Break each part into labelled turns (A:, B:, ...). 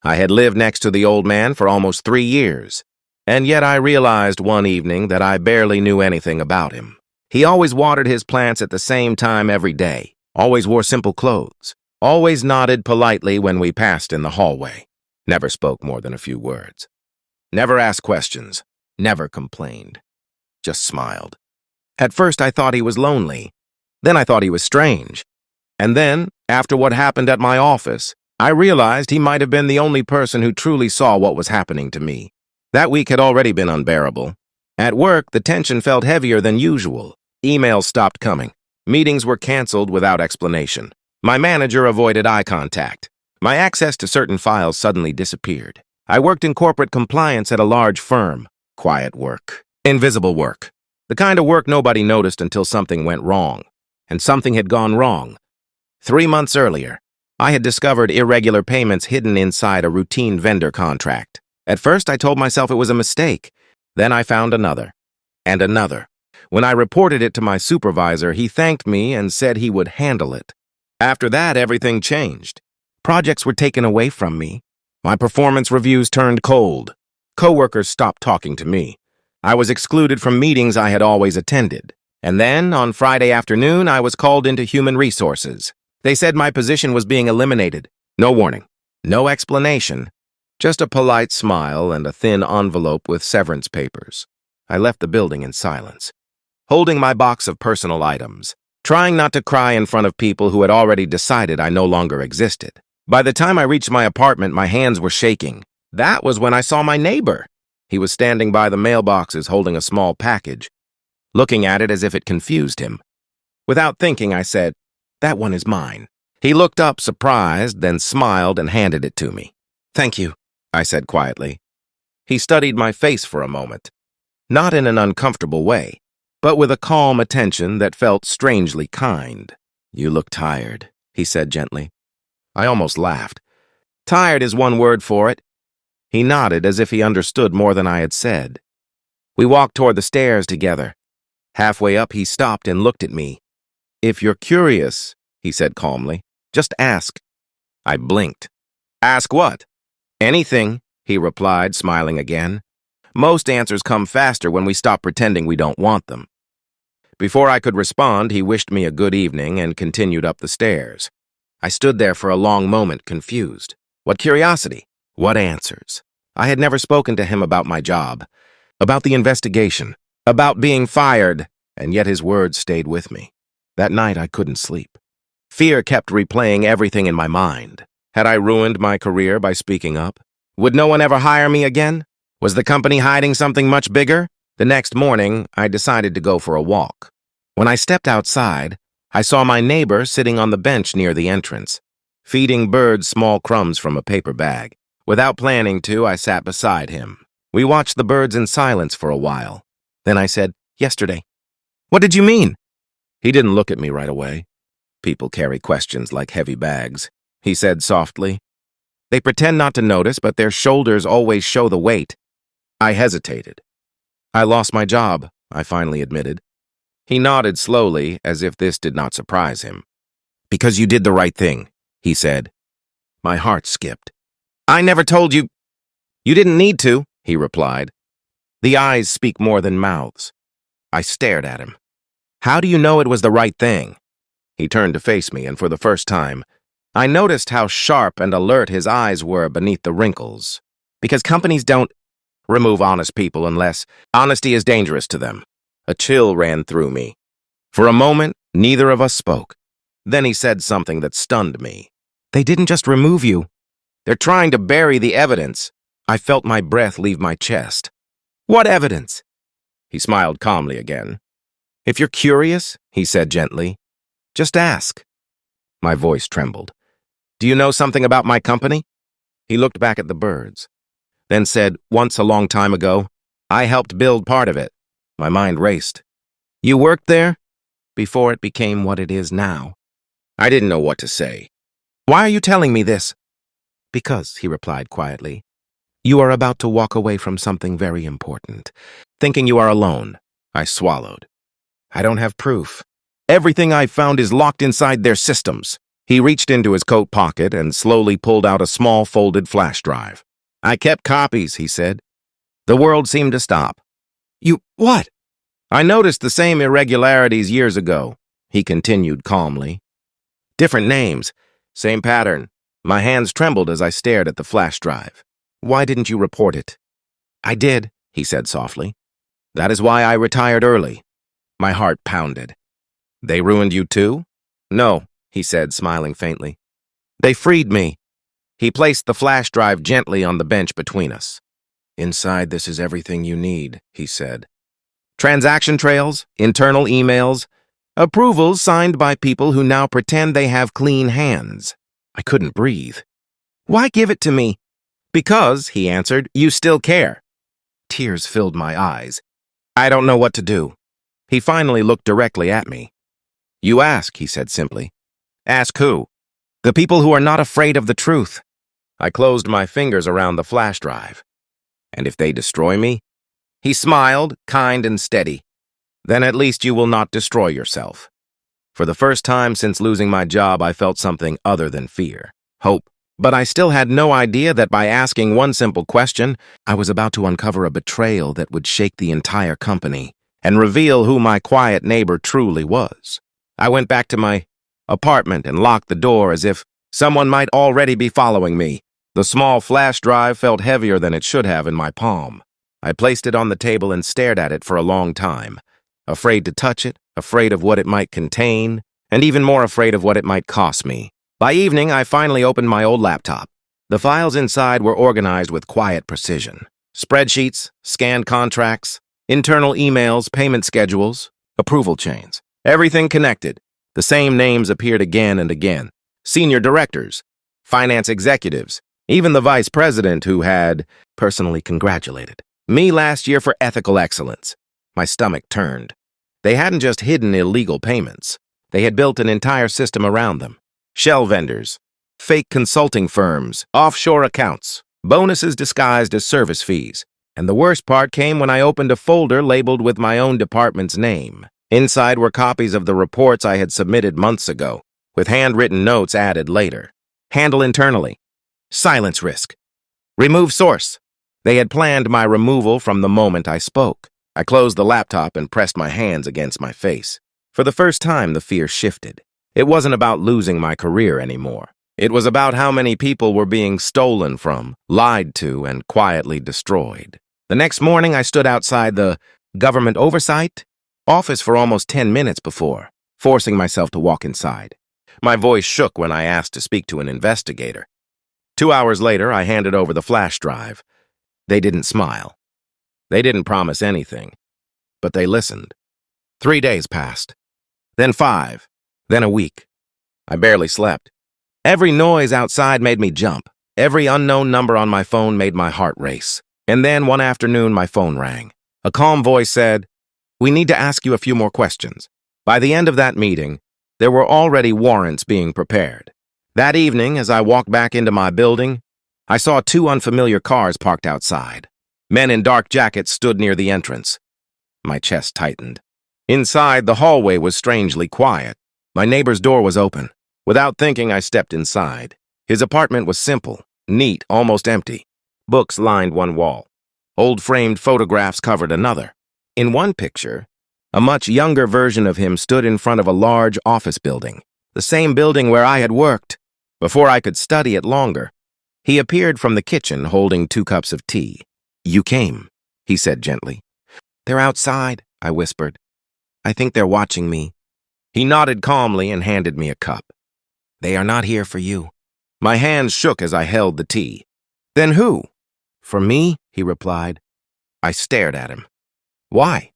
A: I had lived next to the old man for almost 3 years, and yet I realized one evening that I barely knew anything about him. He always watered his plants at the same time every day, always wore simple clothes, always nodded politely when we passed in the hallway, never spoke more than a few words, never asked questions, never complained, just smiled. At first I thought he was lonely, then I thought he was strange, and then, after what happened at my office, I realized he might have been the only person who truly saw what was happening to me. That week had already been unbearable. At work, the tension felt heavier than usual. Emails stopped coming. Meetings were canceled without explanation. My manager avoided eye contact. My access to certain files suddenly disappeared. I worked in corporate compliance at a large firm. Quiet work. Invisible work. The kind of work nobody noticed until something went wrong. And something had gone wrong. 3 months earlier, I had discovered irregular payments hidden inside a routine vendor contract. At first, I told myself it was a mistake. Then I found another. And another. When I reported it to my supervisor, he thanked me and said he would handle it. After that, everything changed. Projects were taken away from me. My performance reviews turned cold. Coworkers stopped talking to me. I was excluded from meetings I had always attended. And then, on Friday afternoon, I was called into human resources. They said my position was being eliminated. No warning. No explanation. Just a polite smile and a thin envelope with severance papers. I left the building in silence, holding my box of personal items, trying not to cry in front of people who had already decided I no longer existed. By the time I reached my apartment, my hands were shaking. That was when I saw my neighbor. He was standing by the mailboxes holding a small package, looking at it as if it confused him. Without thinking, I said, "That one is mine." He looked up, surprised, then smiled and handed it to me. "Thank you," I said quietly. He studied my face for a moment, not in an uncomfortable way, but with a calm attention that felt strangely kind. "You look tired," he said gently. I almost laughed. Tired is one word for it. He nodded as if he understood more than I had said. We walked toward the stairs together. Halfway up, he stopped and looked at me. "If you're curious," he said calmly, "just ask." I blinked. "Ask what?" "Anything," he replied, smiling again. "Most answers come faster when we stop pretending we don't want them." Before I could respond, he wished me a good evening and continued up the stairs. I stood there for a long moment, confused. What curiosity? What answers? I had never spoken to him about my job, about the investigation, about being fired, and yet his words stayed with me. That night, I couldn't sleep. Fear kept replaying everything in my mind. Had I ruined my career by speaking up? Would no one ever hire me again? Was the company hiding something much bigger? The next morning, I decided to go for a walk. When I stepped outside, I saw my neighbor sitting on the bench near the entrance, feeding birds small crumbs from a paper bag. Without planning to, I sat beside him. We watched the birds in silence for a while. Then I said, "Yesterday." "What did you mean?" He didn't look at me right away. People carry questions like heavy bags. He said softly. "They pretend not to notice, but their shoulders always show the weight." I hesitated. "I lost my job," I finally admitted. He nodded slowly, as if this did not surprise him. "Because you did the right thing," he said. My heart skipped. "I never told you." "You didn't need to," he replied. The eyes speak more than mouths. I stared at him. "How do you know it was the right thing?" He turned to face me, and for the first time, I noticed how sharp and alert his eyes were beneath the wrinkles. "Because companies don't remove honest people unless honesty is dangerous to them." A chill ran through me. For a moment, neither of us spoke. Then he said something that stunned me. "They didn't just remove you. They're trying to bury the evidence." I felt my breath leave my chest. "What evidence?" He smiled calmly again. "If you're curious," he said gently, "just ask." My voice trembled. "Do you know something about my company?" He looked back at the birds, then said, "Once a long time ago, I helped build part of it." My mind raced. "You worked there?" "Before it became what it is now." I didn't know what to say. "Why are you telling me this?" "Because," he replied quietly, "you are about to walk away from something very important. Thinking you are alone." I swallowed. "I don't have proof. Everything I've found is locked inside their systems." He reached into his coat pocket and slowly pulled out a small folded flash drive. I kept copies, he said. The world seemed to stop. You, what? I noticed the same irregularities years ago, he continued calmly. Different names, same pattern. My hands trembled as I stared at the flash drive. Why didn't you report it? I did, he said softly. That is why I retired early. My heart pounded. They ruined you too? No, he said, smiling faintly. They freed me. He placed the flash drive gently on the bench between us. Inside this is everything you need, he said. Transaction trails, internal emails, approvals signed by people who now pretend they have clean hands. I couldn't breathe. Why give it to me? Because, he answered, you still care. Tears filled my eyes. I don't know what to do. He finally looked directly at me. You ask, he said simply. Ask who? The people who are not afraid of the truth. I closed my fingers around the flash drive. And if they destroy me? He smiled, kind and steady. Then at least you will not destroy yourself. For the first time since losing my job, I felt something other than fear, hope. But I still had no idea that by asking one simple question, I was about to uncover a betrayal that would shake the entire company and reveal who my quiet neighbor truly was. I went back to my apartment and locked the door as if someone might already be following me. The small flash drive felt heavier than it should have in my palm. I placed it on the table and stared at it for a long time, afraid to touch it, afraid of what it might contain, and even more afraid of what it might cost me. By evening, I finally opened my old laptop. The files inside were organized with quiet precision. Spreadsheets, scanned contracts, internal emails, payment schedules, approval chains. Everything connected. The same names appeared again and again. Senior directors, finance executives, even the vice president who had personally congratulated me last year for ethical excellence. My stomach turned. They hadn't just hidden illegal payments. They had built an entire system around them. Shell vendors, fake consulting firms, offshore accounts, bonuses disguised as service fees. And the worst part came when I opened a folder labeled with my own department's name. Inside were copies of the reports I had submitted months ago, with handwritten notes added later. Handle internally. Silence risk. Remove source. They had planned my removal from the moment I spoke. I closed the laptop and pressed my hands against my face. For the first time, the fear shifted. It wasn't about losing my career anymore. It was about how many people were being stolen from, lied to, and quietly destroyed. The next morning, I stood outside the government oversight office for almost 10 minutes before, forcing myself to walk inside. My voice shook when I asked to speak to an investigator. 2 hours later, I handed over the flash drive. They didn't smile. They didn't promise anything, but they listened. 3 days passed, then 5, then a week. I barely slept. Every noise outside made me jump. Every unknown number on my phone made my heart race. And then one afternoon, my phone rang. A calm voice said, "We need to ask you a few more questions." By the end of that meeting, there were already warrants being prepared. That evening, as I walked back into my building, I saw 2 unfamiliar cars parked outside. Men in dark jackets stood near the entrance. My chest tightened. Inside, the hallway was strangely quiet. My neighbor's door was open. Without thinking, I stepped inside. His apartment was simple, neat, almost empty. Books lined one wall. Old framed photographs covered another. In one picture, a much younger version of him stood in front of a large office building, the same building where I had worked. Before I could study it longer, he appeared from the kitchen holding 2 cups of tea. "You came," he said gently. "They're outside," I whispered. "I think they're watching me." He nodded calmly and handed me a cup. "They are not here for you." My hands shook as I held the tea. "Then who?" "For me," he replied. I stared at him. "Why?"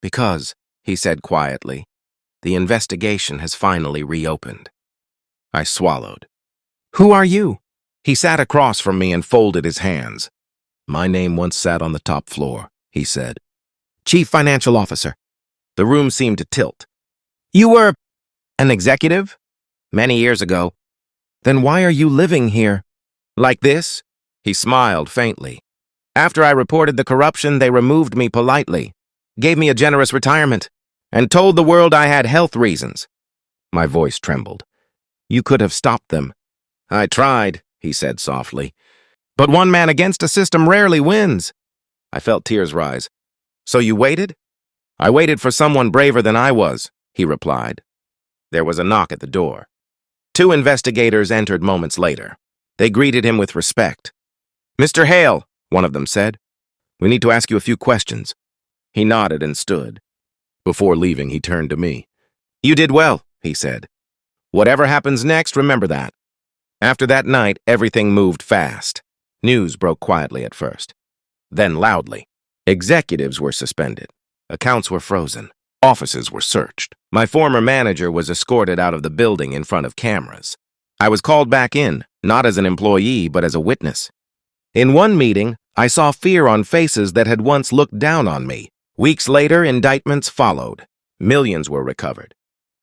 A: "Because," he said quietly, "the investigation has finally reopened." I swallowed. "Who are you?" He sat across from me and folded his hands. "My name once sat on the top floor," he said. "Chief Financial Officer." The room seemed to tilt. "You were an executive?" "Many years ago." "Then why are you living here?" "Like this?" He smiled faintly. "After I reported the corruption, they removed me politely, gave me a generous retirement, and told the world I had health reasons." My voice trembled. You could have stopped them. I tried, he said softly. But one man against a system rarely wins. I felt tears rise. So you waited? I waited for someone braver than I was, he replied. There was a knock at the door. 2 investigators entered moments later. They greeted him with respect. Mr. Hale, one of them said, we need to ask you a few questions. He nodded and stood. Before leaving, he turned to me. You did well, he said. Whatever happens next, remember that. After that night, everything moved fast. News broke quietly at first. Then loudly. Executives were suspended. Accounts were frozen. Offices were searched. My former manager was escorted out of the building in front of cameras. I was called back in, not as an employee, but as a witness. In one meeting, I saw fear on faces that had once looked down on me. Weeks later, indictments followed. Millions were recovered.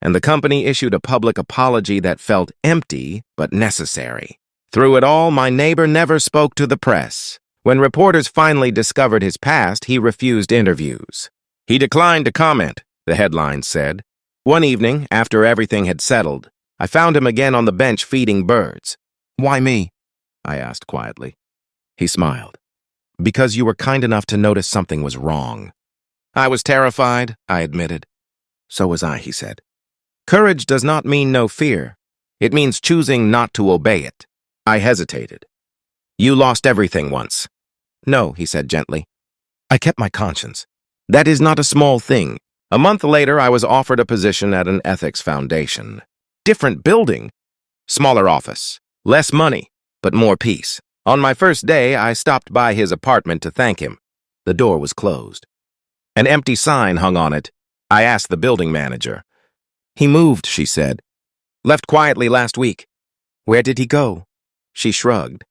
A: And the company issued a public apology that felt empty but necessary. Through it all, my neighbor never spoke to the press. When reporters finally discovered his past, he refused interviews. He declined to comment, the headlines said. One evening, after everything had settled, I found him again on the bench feeding birds. Why me? I asked quietly. He smiled. Because you were kind enough to notice something was wrong. I was terrified, I admitted. So was I, he said. Courage does not mean no fear. It means choosing not to obey it. I hesitated. You lost everything once. No, he said gently. I kept my conscience. That is not a small thing. A month later, I was offered a position at an ethics foundation. Different building. Smaller office. Less money, but more peace. On my first day, I stopped by his apartment to thank him. The door was closed. An empty sign hung on it. I asked the building manager. He moved, she said. Left quietly last week. Where did he go? She shrugged.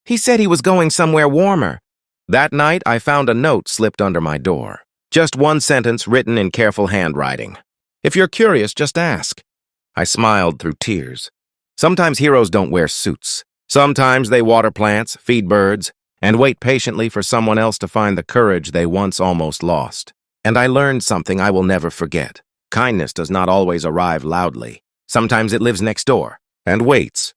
A: He said he was going somewhere warmer. That night, I found a note slipped under my door. Just one sentence written in careful handwriting. If you're curious, just ask. I smiled through tears. Sometimes heroes don't wear suits. Sometimes they water plants, feed birds, and wait patiently for someone else to find the courage they once almost lost. And I learned something I will never forget. Kindness does not always arrive loudly. Sometimes it lives next door and waits